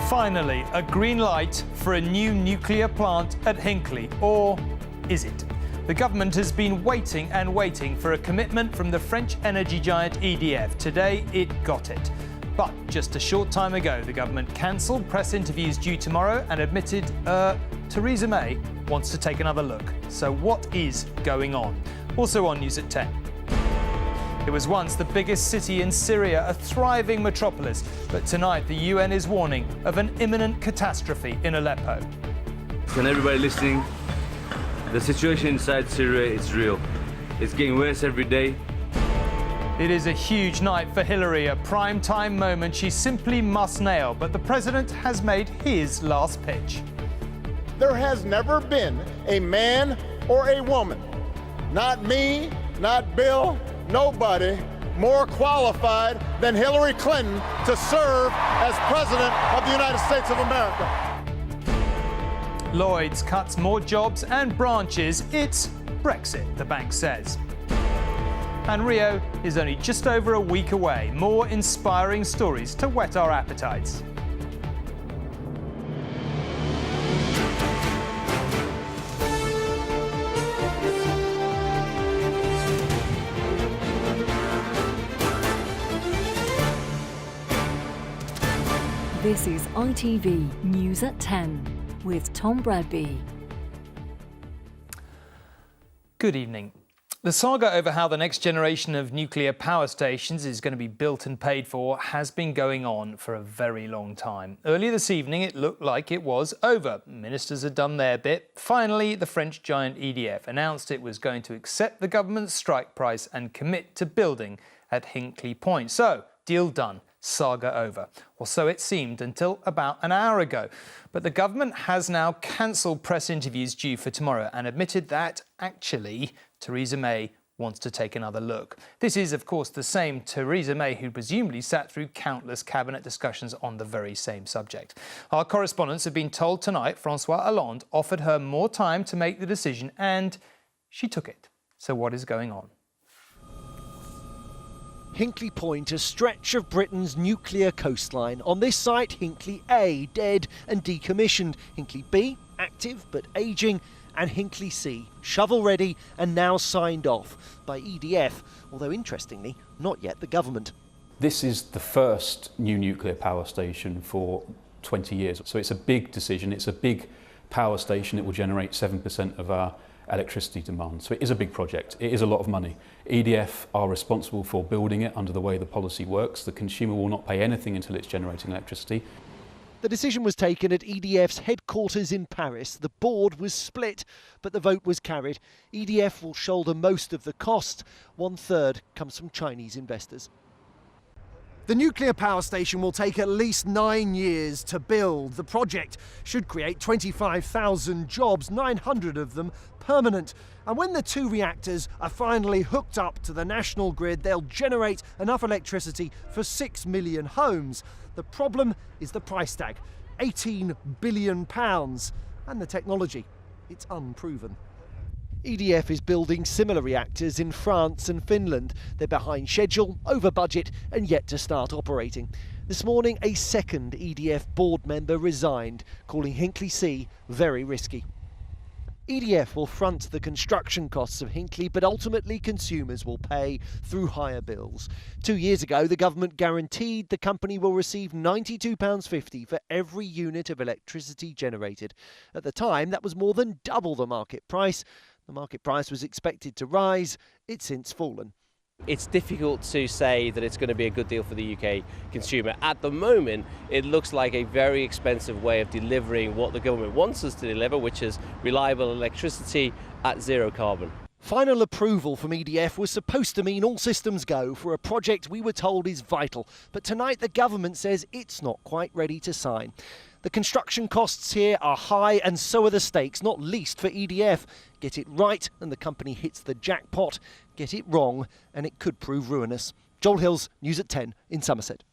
Finally, a green light for a new nuclear plant at Hinkley. Or is it? The government has been waiting and waiting for a commitment from the French energy giant EDF. Today, it got it. But just a short time ago, the government cancelled press interviews due tomorrow and admitted Theresa May wants to take another look. So what is going on? Also on News at 10. It was once the biggest city in Syria, a thriving metropolis. But tonight, the UN is warning of an imminent catastrophe in Aleppo. And everybody listening, the situation inside Syria is real. It's getting worse every day. It is a huge night for Hillary, a prime-time moment she simply must nail. But the president has made his last pitch. There has never been a man or a woman, not me, not Bill, nobody more qualified than Hillary Clinton to serve as President of the United States of America. Lloyd's cuts more jobs and branches. It's Brexit, the bank says. And Rio is only just over a week away. More inspiring stories to whet our appetites. This is ITV News at 10 with Tom Bradby. Good evening. The saga over how the next generation of nuclear power stations is going to be built and paid for has been going on for a very long time. Earlier this evening, it looked like it was over. Ministers had done their bit. Finally, the French giant EDF announced it was going to accept the government's strike price and commit to building at Hinkley Point. So, deal done. Saga over. Or so it seemed until about an hour ago. But the government has now cancelled press interviews due for tomorrow and admitted that, actually, Theresa May wants to take another look. This is, of course, the same Theresa May who presumably sat through countless cabinet discussions on the very same subject. Our correspondents have been told tonight François Hollande offered her more time to make the decision and she took it. So what is going on? Hinkley Point, a stretch of Britain's nuclear coastline. On this site, Hinkley A, dead and decommissioned. Hinkley B, active but ageing. And Hinkley C, shovel-ready and now signed off by EDF, although interestingly, not yet the government. This is the first new nuclear power station for 20 years. So it's a big decision. It's a big power station. It will generate 7% of our electricity demand. So it is a big project. It is a lot of money. EDF are responsible for building it under the way the policy works. The consumer will not pay anything until it's generating electricity. The decision was taken at EDF's headquarters in Paris. The board was split, but the vote was carried. EDF will shoulder most of the cost. 1/3 comes from Chinese investors. The nuclear power station will take at least 9 years to build. The project should create 25,000 jobs, 900 of them permanent. And when the 2 reactors are finally hooked up to the national grid, they'll generate enough electricity for 6 million homes. The problem is the price tag, £18 billion, and the technology. It's unproven. EDF is building similar reactors in France and Finland. They're behind schedule, over budget, and yet to start operating. This morning, a second EDF board member resigned, calling Hinkley C very risky. EDF will front the construction costs of Hinkley, but ultimately consumers will pay through higher bills. 2 years ago, the government guaranteed the company will receive £92.50 for every unit of electricity generated. At the time, that was more than double the market price. The market price was expected to rise. It's since fallen. It's difficult to say that it's going to be a good deal for the UK consumer. At the moment, it looks like a very expensive way of delivering what the government wants us to deliver, which is reliable electricity at zero carbon. Final approval from EDF was supposed to mean all systems go for a project we were told is vital. But tonight the government says it's not quite ready to sign. The construction costs here are high and so are the stakes, not least for EDF. Get it right and the company hits the jackpot. Get it wrong and it could prove ruinous. Joel Hills, News at 10 in Somerset.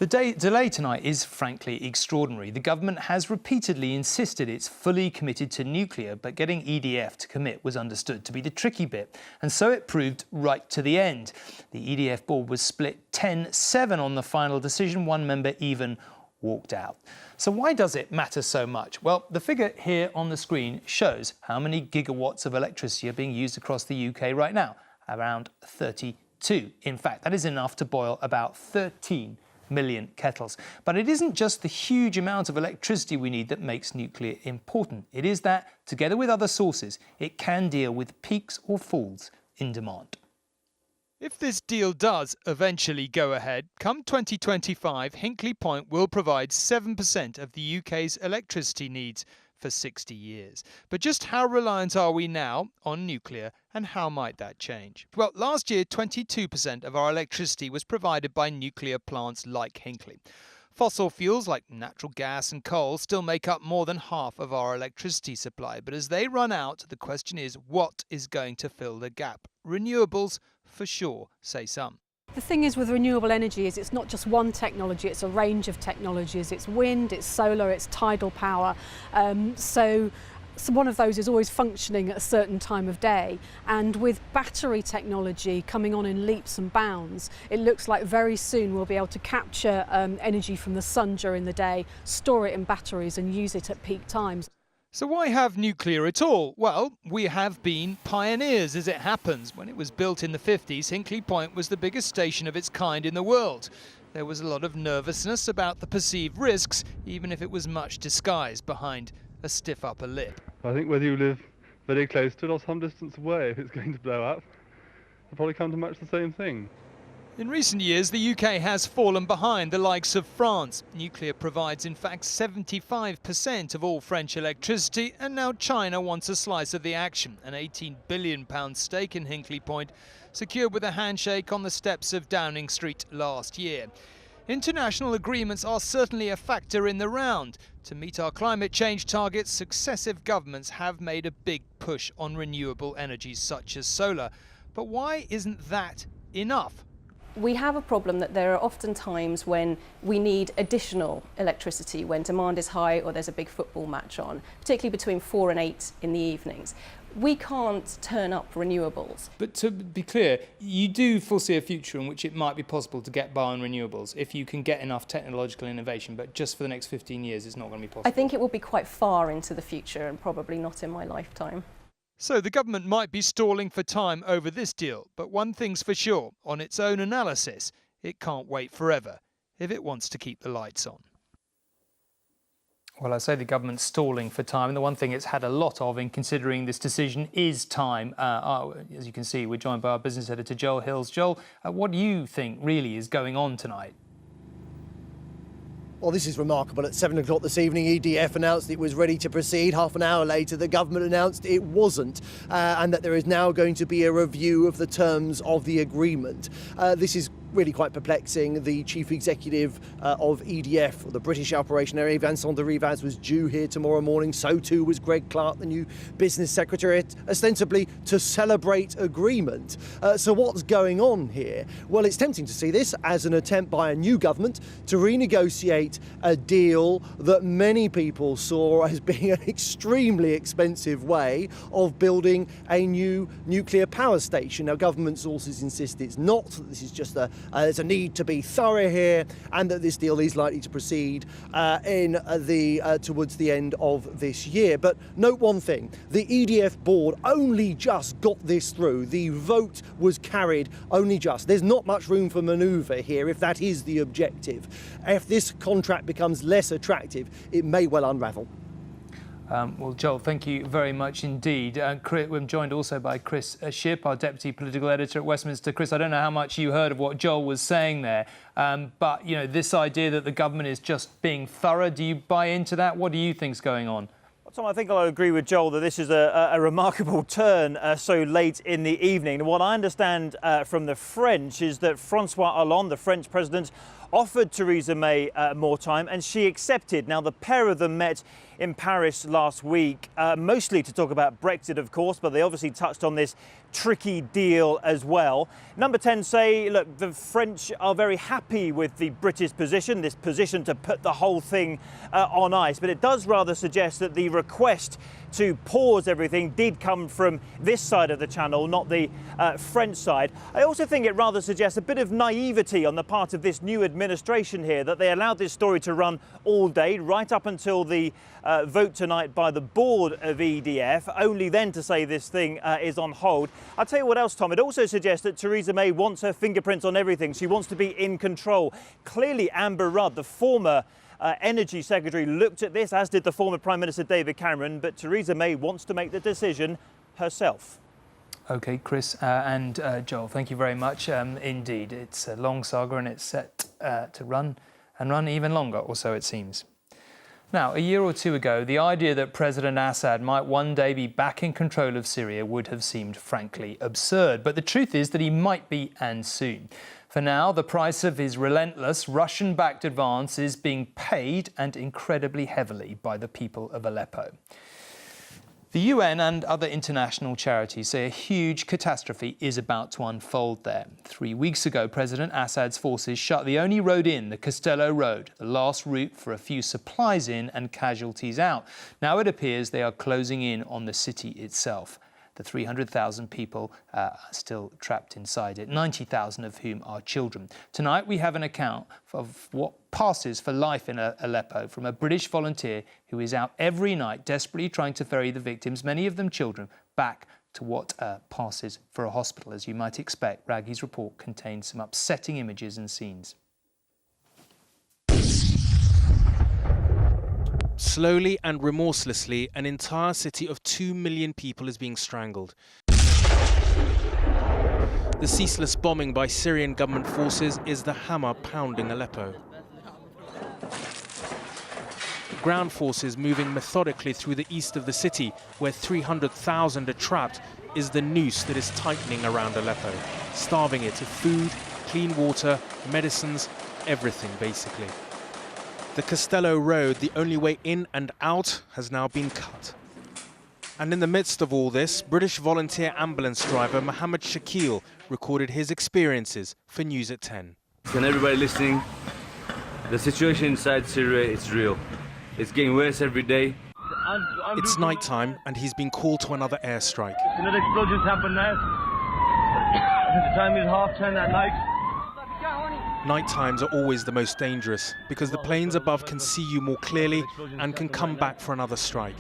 The delay tonight is frankly extraordinary. The government has repeatedly insisted it's fully committed to nuclear, but getting EDF to commit was understood to be the tricky bit. And so it proved right to the end. The EDF board was split 10-7 on the final decision. One member even walked out. So why does it matter so much? Well, the figure here on the screen shows how many gigawatts of electricity are being used across the UK right now. Around 32. In fact, that is enough to boil about 13 million kettles. But it isn't just the huge amount of electricity we need that makes nuclear important. It is that, together with other sources, it can deal with peaks or falls in demand. If this deal does eventually go ahead, come 2025, Hinkley Point will provide 7% of the UK's electricity needs for 60 years. But just how reliant are we now on nuclear, and how might that change? Well, last year, 22% of our electricity was provided by nuclear plants like Hinkley. Fossil fuels like natural gas and coal still make up more than half of our electricity supply. But as they run out, the question is, what is going to fill the gap? Renewables, for sure, say some. The thing is with renewable energy is it's not just one technology, it's a range of technologies. It's wind, it's solar, it's tidal power. So one of those is always functioning at a certain time of day. And with battery technology coming on in leaps and bounds, it looks like very soon we'll be able to capture energy from the sun during the day, store it in batteries and use it at peak times. So why have nuclear at all? Well, we have been pioneers as it happens. When it was built in the 50s, Hinkley Point was the biggest station of its kind in the world. There was a lot of nervousness about the perceived risks, even if it was much disguised behind a stiff upper lip. I think whether you live very close to it or some distance away, if it's going to blow up, it'll probably come to much the same thing. In recent years, the UK has fallen behind the likes of France. Nuclear provides, in fact, 75% of all French electricity, and now China wants a slice of the action. An £18 billion stake in Hinkley Point, secured with a handshake on the steps of Downing Street last year. International agreements are certainly a factor in the round. To meet our climate change targets, successive governments have made a big push on renewable energies such as solar. But why isn't that enough? We have a problem that there are often times when we need additional electricity when demand is high or there's a big football match on, particularly between 4 and 8 in the evenings. We can't turn up renewables. But to be clear, you do foresee a future in which it might be possible to get by on renewables if you can get enough technological innovation, but just for the next 15 years it's not going to be possible. I think it will be quite far into the future and probably not in my lifetime. So the government might be stalling for time over this deal, but one thing's for sure, on its own analysis, it can't wait forever if it wants to keep the lights on. Well, I say the government's stalling for time, and the one thing it's had a lot of in considering this decision is time. As you can see, we're joined by our business editor, Joel Hills. Joel, what do you think really is going on tonight? Well, this is remarkable. At 7 o'clock this evening, EDF announced it was ready to proceed. Half an hour later, the government announced it wasn't, and that there is now going to be a review of the terms of the agreement. This is really quite perplexing. The chief executive of EDF, or the British operation area, Vincent de Rivaz, was due here tomorrow morning. So too was Greg Clark, the new business secretary, ostensibly to celebrate agreement. So what's going on here? Well, it's tempting to see this as an attempt by a new government to renegotiate a deal that many people saw as being an extremely expensive way of building a new nuclear power station. Now, government sources insist it's not. This is just there's a need to be thorough here, and that this deal is likely to proceed towards the end of this year. But note one thing, the EDF board only just got this through. The vote was carried only just. There's not much room for manoeuvre here if that is the objective. If this contract becomes less attractive, it may well unravel. Well, Joel, thank you very much indeed. We're joined also by Chris Shipp, our Deputy Political Editor at Westminster. Chris, I don't know how much you heard of what Joel was saying there, but, you know, this idea that the government is just being thorough, do you buy into that? What do you think's going on? Tom, I think I'll agree with Joel that this is a remarkable turn so late in the evening. What I understand from the French is that François Hollande, the French president, offered Theresa May more time, and she accepted. Now, the pair of them met in Paris last week, mostly to talk about Brexit, of course, but they obviously touched on this tricky deal as well. Number 10 say, look, the French are very happy with the British position, this position to put the whole thing on ice, but it does rather suggest that the request to pause everything did come from this side of the channel, not the French side. I also think it rather suggests a bit of naivety on the part of this new administration here, that they allowed this story to run all day, right up until the vote tonight by the board of EDF, only then to say this thing is on hold. I'll tell you what else, Tom, it also suggests that Theresa May wants her fingerprints on everything. She wants to be in control. Clearly, Amber Rudd, the former Energy Secretary, looked at this, as did the former Prime Minister David Cameron, but Theresa May wants to make the decision herself. OK, Chris and Joel, thank you very much. Indeed, it's a long saga and it's set to run even longer, or so it seems. Now, a year or two ago, the idea that President Assad might one day be back in control of Syria would have seemed frankly absurd. But the truth is that he might be, and soon. For now, the price of his relentless Russian-backed advance is being paid, and incredibly heavily, by the people of Aleppo. The UN and other international charities say a huge catastrophe is about to unfold there. 3 weeks ago, President Assad's forces shut the only road in, the Castello Road, the last route for a few supplies in and casualties out. Now it appears they are closing in on the city itself. The 300,000 people are still trapped inside it, 90,000 of whom are children. Tonight we have an account of what passes for life in Aleppo from a British volunteer who is out every night desperately trying to ferry the victims, many of them children, back to what passes for a hospital. As you might expect, Raggy's report contains some upsetting images and scenes. Slowly and remorselessly, an entire city of 2 million people is being strangled. The ceaseless bombing by Syrian government forces is the hammer pounding Aleppo. Ground forces moving methodically through the east of the city, where 300,000 are trapped, is the noose that is tightening around Aleppo, starving it of food, clean water, medicines, everything basically. The Castello Road, the only way in and out, has now been cut. And in the midst of all this, British volunteer ambulance driver Mohammed Shakil recorded his experiences for News at 10. And everybody listening, the situation inside Syria is real. It's getting worse every day. It's night time and he's been called to another airstrike. Another explosions happen now. The time is 10:30 at night. Night times are always the most dangerous because the planes above can see you more clearly and can come back for another strike.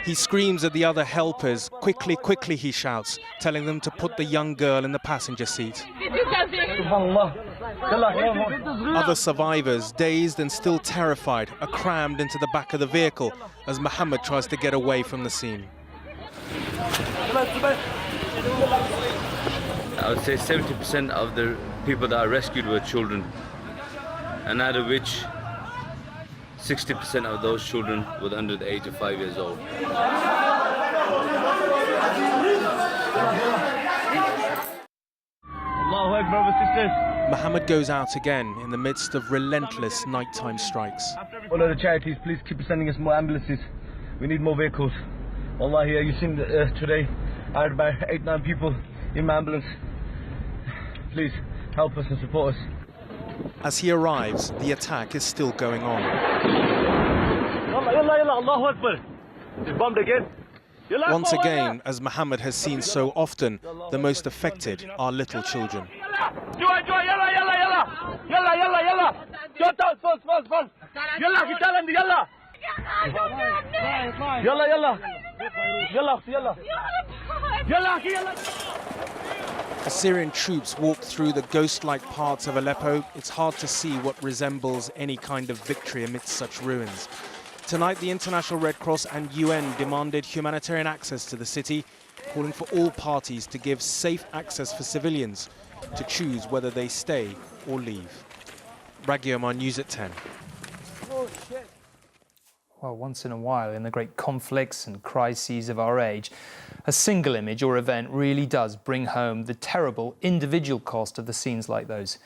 He screams at the other helpers. Quickly, quickly, he shouts, telling them to put the young girl in the passenger seat. Other survivors, dazed and still terrified, are crammed into the back of the vehicle as Mohammed tries to get away from the scene. I would say 70% of the people that are rescued were children, and out of which 60% of those children were under the age of 5 years old. Mohammed goes out again in the midst of relentless nighttime strikes. All of the charities, please keep sending us more ambulances. We need more vehicles. Wallahi, you seen today, I had about 8-9 people in my ambulance. Please help us and support us. As he arrives, the attack is still going on. Once again, as Mohammed has seen so often, the most affected are little children. As Syrian troops walk through the ghost-like parts of Aleppo, it's hard to see what resembles any kind of victory amidst such ruins. Tonight, the International Red Cross and UN demanded humanitarian access to the city, calling for all parties to give safe access for civilians to choose whether they stay or leave. Raggy Omar, News at 10. well, once in a while in the great conflicts and crises of our age, a single image or event really does bring home the terrible individual cost of the scenes like those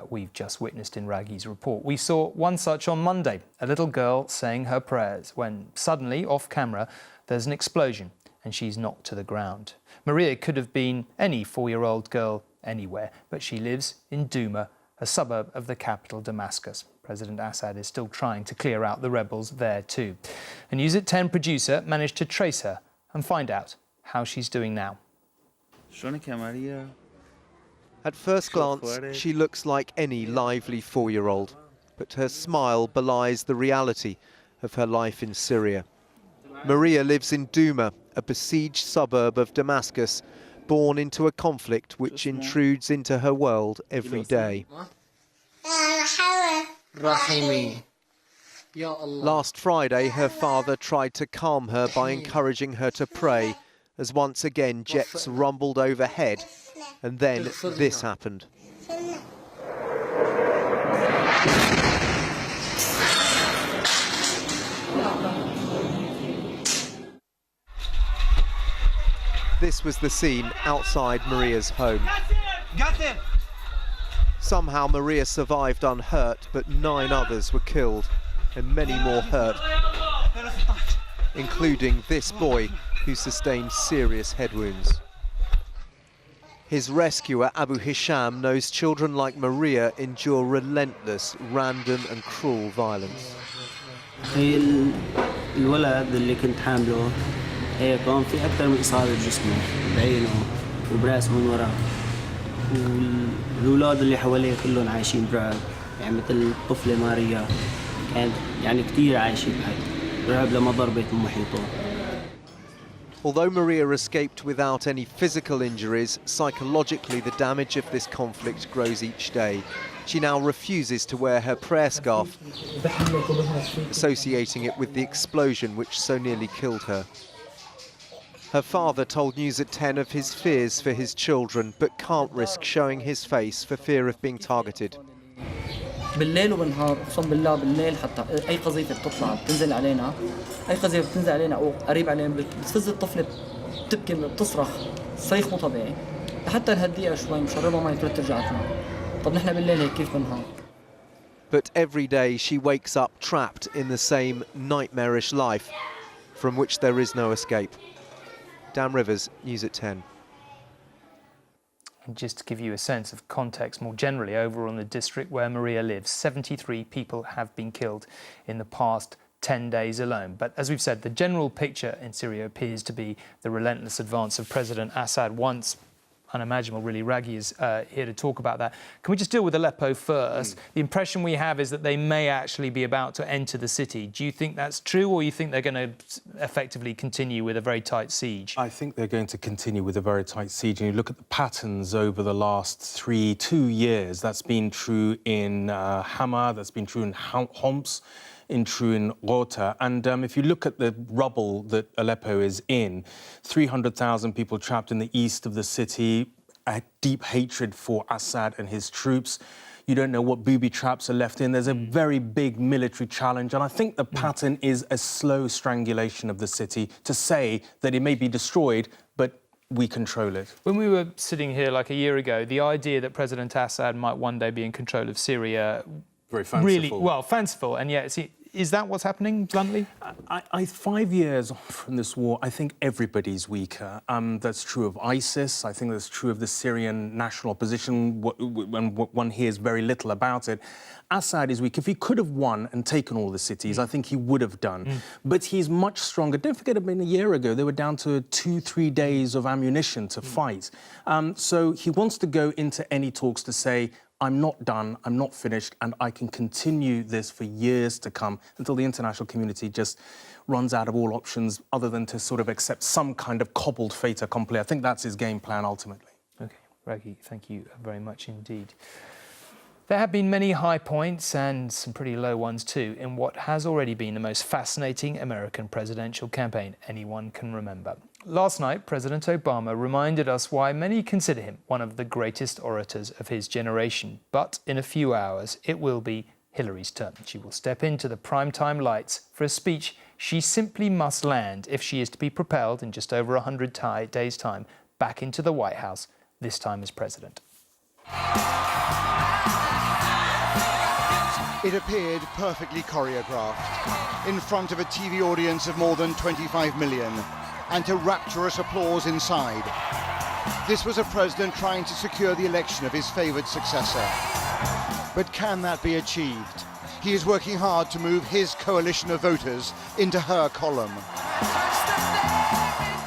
we've just witnessed in Raghi's report. We saw one such on Monday, a little girl saying her prayers when suddenly, off camera, there's an explosion and she's knocked to the ground. Maria could have been any 4-year-old girl anywhere, but she lives in Douma, a suburb of the capital, Damascus. President Assad is still trying to clear out the rebels there too. A News at 10 producer managed to trace her and find out how she's doing now. At first glance, she looks like any lively 4-year-old, but her smile belies the reality of her life in Syria. Maria lives in Douma, a besieged suburb of Damascus, born into a conflict which intrudes into her world every day. Last Friday, her father tried to calm her by encouraging her to pray, as once again jets rumbled overhead, and then this happened. This was the scene outside Maria's home. Somehow Maria survived unhurt, but 9 others were killed and many more hurt, including this boy who sustained serious head wounds. His rescuer, Abu Hisham, knows children like Maria endure relentless, random and cruel violence. الولد اللي كنت حامله كان في أكثر من إصابة بجسمه بعينه وبراسه من ورا والأولاد اللي حواليه كلهم عايشين برعب يعني مثل الطفلة ماريا كانت يعني كثير عايشة برعب لما ضربت محيطه. Although Maria escaped without any physical injuries, psychologically the damage of this conflict grows each day. She now refuses to wear her prayer scarf, associating it with the explosion which so nearly killed her. Her father told News at 10 of his fears for his children, but can't risk showing his face for fear of being targeted. بالليل وبالنهار اقسم بالله بالليل حتى اي قذيفه بتطلع بتنزل علينا اي قذيفه بتنزل علينا او قريب علينا بتفز الطفله بتبكي بتصرخ صريخ مو طبيعي لحتى نهديها شوي مشربها مي ترجع تنام. طب نحن بالليل هيك كيف بالنهار. But every day she wakes up trapped in the same nightmarish life from which there is no escape. Dan Rivers, News at 10. And just to give you a sense of context more generally, over on the district where Maria lives, 73 people have been killed in the past 10 days alone. But as we've said, the general picture in Syria appears to be the relentless advance of President Assad. Once unimaginable, really. Raghi is here to talk about that. Can we just deal with Aleppo first? The impression we have is that they may actually be about to enter the city. Do you think that's true, or you think they're going to effectively continue with a very tight siege? I think they're going to continue with a very tight siege. And you look at the patterns over the last 2 years. That's been true in Hama, that's been true in Homs, true in Ghouta. And if you look at the rubble that Aleppo is in, 300,000 people trapped in the east of the city, a deep hatred for Assad and his troops. You don't know what booby traps are left in. There's a very big military challenge. And I think the pattern is a slow strangulation of the city to say that it may be destroyed, but we control it. When we were sitting here like a year ago, the idea that President Assad might one day be in control of Syria... Very fanciful. Really, well, fanciful, and yet is that what's happening, bluntly? 5 years from this war, I think everybody's weaker. That's true of ISIS. I think that's true of the Syrian national opposition, when one hears very little about it. Assad is weak. If he could have won and taken all the cities, I think he would have done. But he's much stronger. Don't forget, a year ago, they were down to 2-3 days of ammunition to fight. So he wants to go into any talks to say, I'm not done, I'm not finished, and I can continue this for years to come until the international community just runs out of all options other than to sort of accept some kind of cobbled fait accompli. I think that's his game plan ultimately. OK, Raghi, thank you very much indeed. There have been many high points and some pretty low ones too in what has already been the most fascinating American presidential campaign anyone can remember. Last night, President Obama reminded us why many consider him one of the greatest orators of his generation. But in a few hours, it will be Hillary's turn. She will step into the primetime lights for a speech she simply must land if she is to be propelled in just over 100 days' time back into the White House, this time as president. It appeared perfectly choreographed, in front of a TV audience of more than 25 million, and to rapturous applause inside. This was a president trying to secure the election of his favoured successor. But can that be achieved? He is working hard to move his coalition of voters into her column.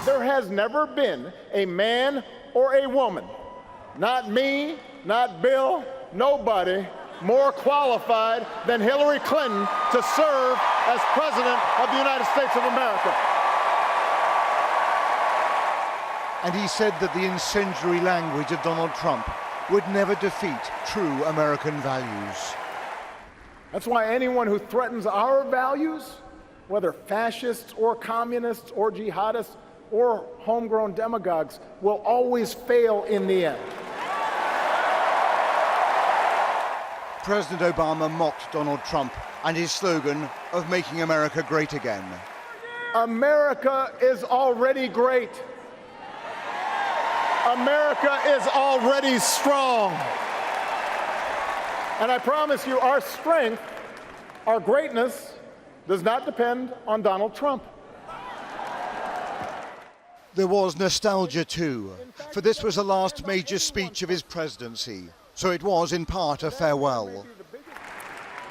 There has never been a man or a woman, not me, not Bill, nobody, more qualified than Hillary Clinton to serve as President of the United States of America. And he said that the incendiary language of Donald Trump would never defeat true American values. That's why anyone who threatens our values, whether fascists or communists or jihadists or homegrown demagogues, will always fail in the end. President Obama mocked Donald Trump and his slogan of making America great again. America is already great. America is already strong. And I promise you, our strength, our greatness, does not depend on Donald Trump. There was nostalgia too, for this was the last major speech of his presidency, so it was in part a farewell.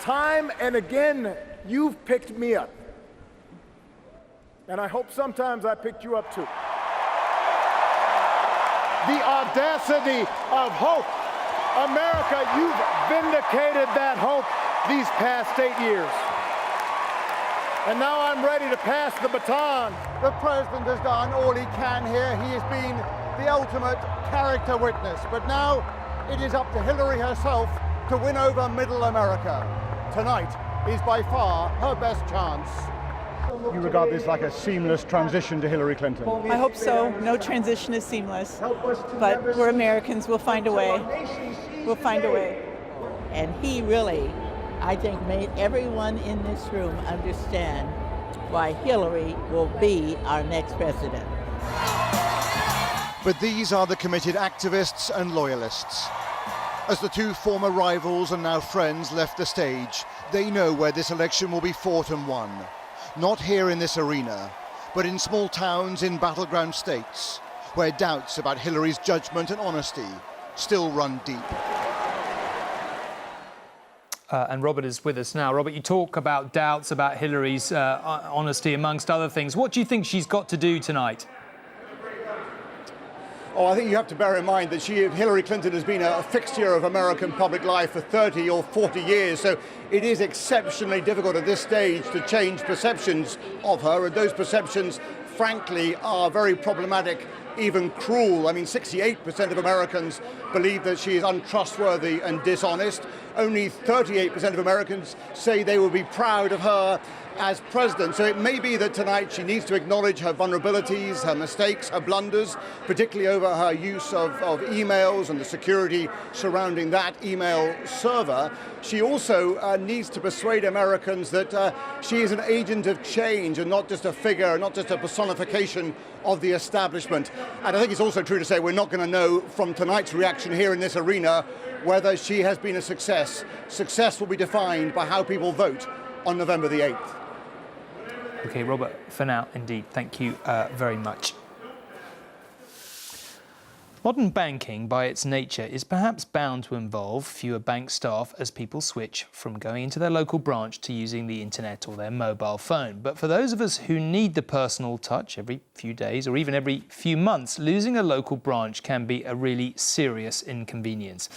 Time and again, you've picked me up. And I hope sometimes I picked you up too. The audacity of hope. America, you've vindicated that hope these past 8 years. And now I'm ready to pass the baton. The president has done all he can here. He has been the ultimate character witness. But now it is up to Hillary herself to win over middle America. Tonight is by far her best chance. You regard this like a seamless transition to Hillary Clinton? I hope so. No transition is seamless. But we're Americans. We'll find a way. We'll find a way. And he really, I think, made everyone in this room understand why Hillary will be our next president. But these are the committed activists and loyalists. As the two former rivals and now friends left the stage, they know where this election will be fought and won. Not here in this arena, but in small towns in battleground states, where doubts about Hillary's judgment and honesty still run deep. And Robert is with us now. Robert, you talk about doubts about Hillary's honesty, amongst other things. What do you think she's got to do tonight? Oh, I think you have to bear in mind that Hillary Clinton has been a fixture of American public life for 30 or 40 years, so it is exceptionally difficult at this stage to change perceptions of her, and those perceptions, frankly, are very problematic, even cruel. I mean, 68% of Americans believe that she is untrustworthy and dishonest. Only 38% of Americans say they will be proud of her as president. So it may be that tonight she needs to acknowledge her vulnerabilities, her mistakes, her blunders, particularly over her use of emails and the security surrounding that email server. She also needs to persuade Americans that she is an agent of change and not just a figure, not just a personification of the establishment. And I think it's also true to say we're not going to know from tonight's reaction here in this arena whether she has been a success. Success will be defined by how people vote on November the 8th. OK, Robert, for now, indeed, thank you very much. Modern banking, by its nature, is perhaps bound to involve fewer bank staff as people switch from going into their local branch to using the internet or their mobile phone. But for those of us who need the personal touch every few days or even every few months, losing a local branch can be a really serious inconvenience.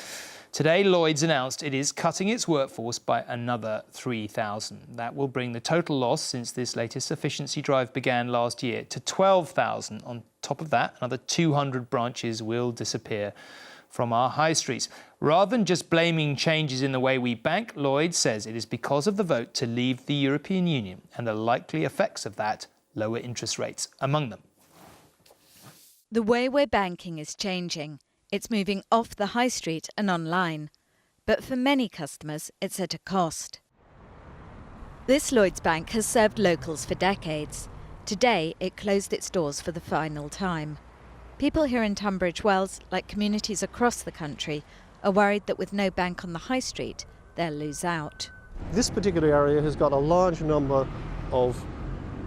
Today, Lloyds announced it is cutting its workforce by another 3,000. That will bring the total loss since this latest efficiency drive began last year to 12,000. On top of that, another 200 branches will disappear from our high streets. Rather than just blaming changes in the way we bank, Lloyds says it is because of the vote to leave the European Union and the likely effects of that, lower interest rates among them. The way we're banking is changing. It's moving off the high street and online. But for many customers, it's at a cost. This Lloyds Bank has served locals for decades. Today, it closed its doors for the final time. People here in Tunbridge Wells, like communities across the country, are worried that with no bank on the high street, they'll lose out. This particular area has got a large number of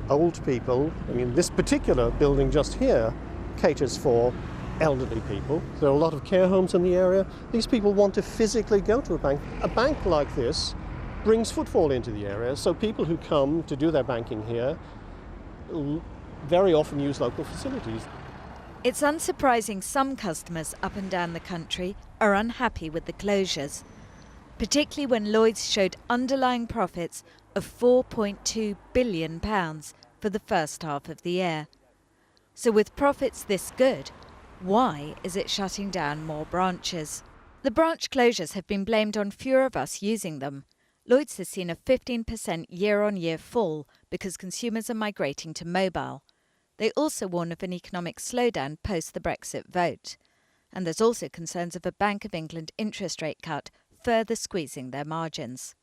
old people. I mean, this particular building just here caters for elderly people. There are a lot of care homes in the area. These people want to physically go to a bank. A bank like this brings footfall into the area, so people who come to do their banking here very often use local facilities. It's unsurprising some customers up and down the country are unhappy with the closures, particularly when Lloyds showed underlying profits of £4.2 billion for the first half of the year. So with profits this good, why is it shutting down more branches? The branch closures have been blamed on fewer of us using them. Lloyds has seen a 15% year-on-year fall because consumers are migrating to mobile. They also warn of an economic slowdown post the Brexit vote. And there's also concerns of a Bank of England interest rate cut further squeezing their margins.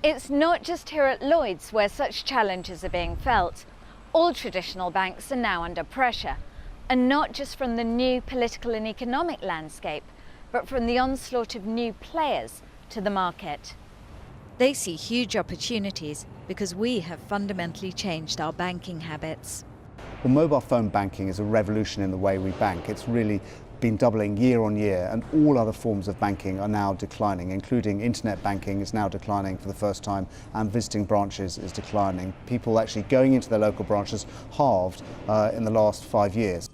It's not just here at Lloyds where such challenges are being felt. All traditional banks are now under pressure, and not just from the new political and economic landscape, but from the onslaught of new players to the market. They see huge opportunities because we have fundamentally changed our banking habits. Well, mobile phone banking is a revolution in the way we bank. It's really been doubling year on year, and all other forms of banking are now declining, including internet banking is now declining for the first time, and visiting branches is declining. People actually going into their local branches halved in the last 5 years.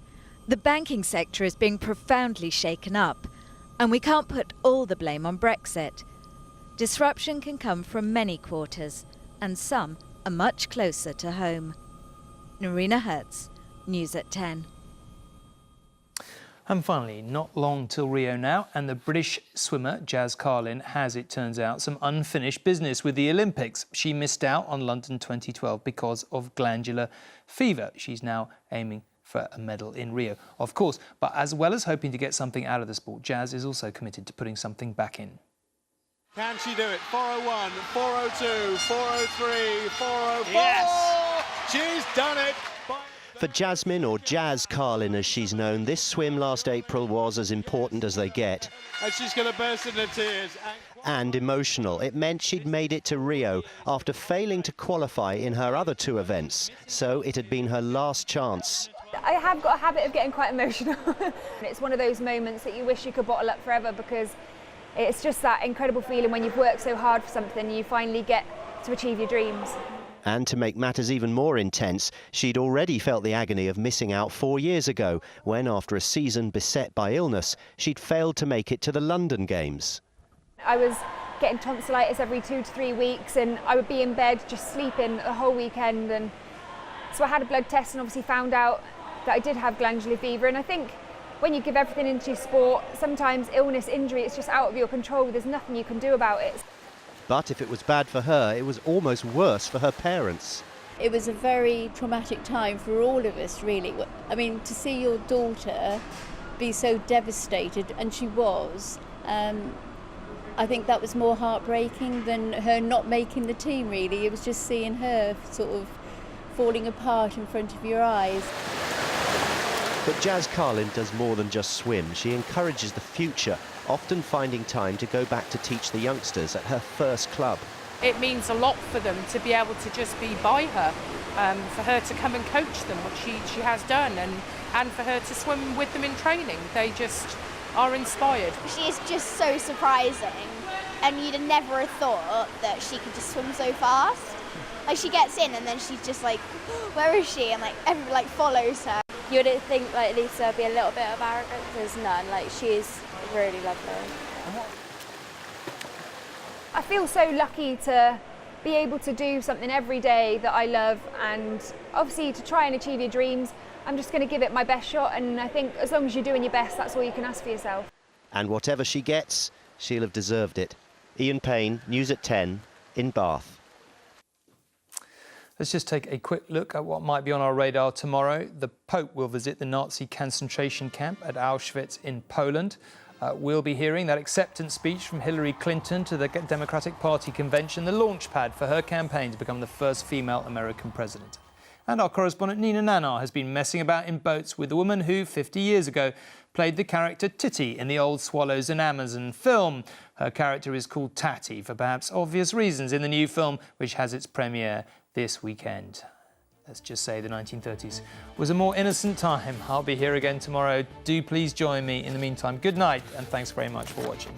The banking sector is being profoundly shaken up, and we can't put all the blame on Brexit. Disruption can come from many quarters, and some are much closer to home. Narina Hertz, News at 10. And finally, not long till Rio now, and the British swimmer Jazz Carlin has, it turns out, some unfinished business with the Olympics. She missed out on London 2012 because of glandular fever. She's now aiming for a medal in Rio, of course. But as well as hoping to get something out of the sport, Jazz is also committed to putting something back in. Can she do it? 4:01, 4:02, 4:03, 4:04. Yes! She's done it. For Jasmine, or Jazz Carlin as she's known, this swim last April was as important as they get. And she's going to burst into tears. And emotional. It meant she'd made it to Rio after failing to qualify in her other two events. So it had been her last chance. I have got a habit of getting quite emotional. It's one of those moments that you wish you could bottle up forever, because it's just that incredible feeling when you've worked so hard for something, you finally get to achieve your dreams. And to make matters even more intense, she'd already felt the agony of missing out 4 years ago, when after a season beset by illness, she'd failed to make it to the London Games. I was getting tonsillitis every 2 to 3 weeks, and I would be in bed just sleeping the whole weekend. And so I had a blood test and obviously found out that I did have glandular fever. And I think when you give everything into your sport, sometimes illness, injury, it's just out of your control. There's nothing you can do about it. But if it was bad for her, it was almost worse for her parents. It was a very traumatic time for all of us, really. I mean, to see your daughter be so devastated, and she was, I think that was more heartbreaking than her not making the team, really. It was just seeing her sort of falling apart in front of your eyes. But Jazz Carlin does more than just swim. She encourages the future, often finding time to go back to teach the youngsters at her first club. It means a lot for them to be able to just be by her, for her to come and coach them, which she has done, and for her to swim with them in training. They just are inspired. She is just so surprising, and you'd have never have thought that she could just swim so fast. Like, she gets in and then she's just like, where is she? And like everyone like follows her. You would think like Lisa would be a little bit of arrogance. There's none. Like, she's really lovely. I feel so lucky to be able to do something every day that I love, and obviously to try and achieve your dreams. I'm just going to give it my best shot, and I think as long as you're doing your best, that's all you can ask for yourself. And whatever she gets, she'll have deserved it. Ian Payne, News at 10, in Bath. Let's just take a quick look at what might be on our radar tomorrow. The Pope will visit the Nazi concentration camp at Auschwitz in Poland. We'll be hearing that acceptance speech from Hillary Clinton to the Democratic Party convention, the launchpad for her campaign to become the first female American president. And our correspondent Nina Nanar has been messing about in boats with the woman who, 50 years ago, played the character Titty in the Old Swallows and Amazon film. Her character is called Tatty for perhaps obvious reasons in the new film, which has its premiere this weekend. Let's just say the 1930s was a more innocent time. I'll be here again tomorrow. Do please join me. In the meantime, good night and thanks very much for watching.